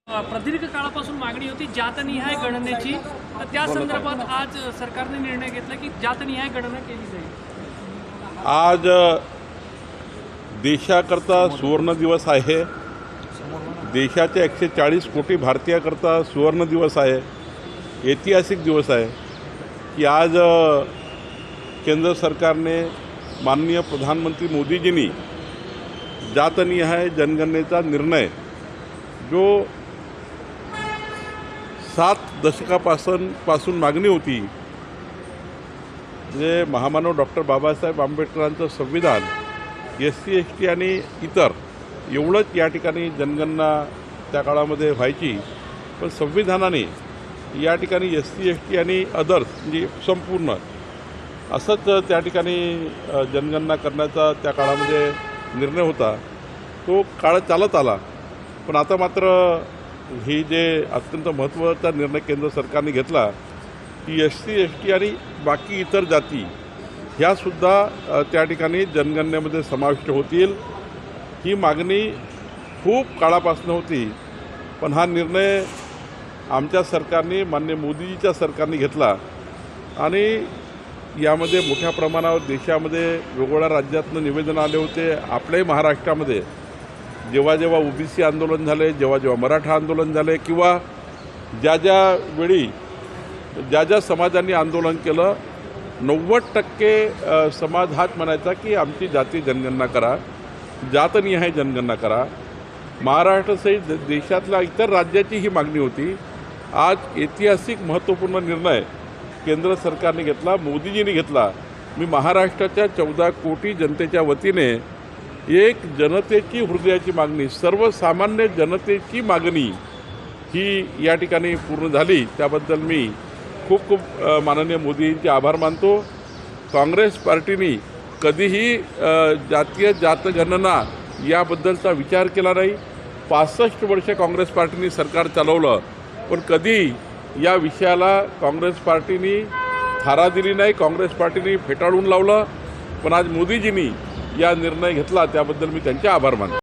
प्रदीर्घ काळापासून मागणी होती जातनिहाय गणनेची, तर त्या संदर्भात आज सरकारने निर्णय घेतला की जातनिहाय गणना केली जाईल। आज देशाकरता सुवर्ण दिवस आहे। देशाच्या 140 कोटी भारतीयाकरता सुवर्ण दिवस आहे, ऐतिहासिक दिवस आहे की आज केंद्र सरकारने माननीय प्रधानमंत्री मोदीजींनी जातनिहाय जनगणनेचा निर्णय जो 7 दशकापासून मागणी होती, म्हणजे महामानव डॉक्टर बाबासाहेब आंबेडकरांचं संविधान SC ST आणि इतर एवढंच या ठिकाणी जनगणना त्या काळामध्ये व्हायची, पण संविधानाने या ठिकाणी SC ST आणि अदर्स म्हणजे संपूर्ण असंच त्या ठिकाणी जनगणना करण्याचा त्या काळामध्ये निर्णय होता। तो काळ चालत आला, पण आता मात्र ही जे अत्यंत महत्त्वाचा निर्णय केंद्र सरकारने घेतला की SC ST आणि बाकी इतर जाती ह्यासुद्धा त्या ठिकाणी जनगणनेमध्ये समाविष्ट होतील। ही मागणी खूप काळापासून होती, पण हा निर्णय आमच्या सरकारने माननीय मोदीजीच्या सरकारने घेतला आणि यामध्ये मोठ्या प्रमाणावर देशामध्ये वेगवेगळ्या राज्यातून निवेदन आले होते। आपल्याही महाराष्ट्रामध्ये जेव्हा जेव्हा OBC आंदोलन झाले, जेव्हा जेव्हा मराठा आंदोलन झाले किंवा ज्या वेळी ज्या समाजांनी आंदोलन केलं, 90% समाज हाच म्हणायचा की आमची जाती जनगणना करा, जातनिहाय जनगणना करा। महाराष्ट्रासहित देशातल्या इतर राज्याची ही मागणी होती। आज ऐतिहासिक महत्त्वपूर्ण निर्णय केंद्र सरकारने घेतला, मोदीजींनी घेतला। मी महाराष्ट्राच्या 14 कोटी जनतेच्या वतीने एक जनतेची हृदयाची मागणी, सर्वसामान्य जनतेची मागणी ही या ठिकाणी पूर्ण झाली, त्याबद्दल मी खूप माननीय मोदींचे आभार मानतो। काँग्रेस पार्टीने कधीही जातीय जातगणना याबद्दलचा विचार केला नाही। 65 वर्ष काँग्रेस पार्टीने सरकार चालवलं, पण कधी या विषयाला काँग्रेस पार्टीने थारा दिली नाही, काँग्रेस पार्टीने फेटाळून लावलं। पण आज मोदीजींनी या निर्णय घेतला, त्याबद्दल मी त्यांचे आभार मानतो।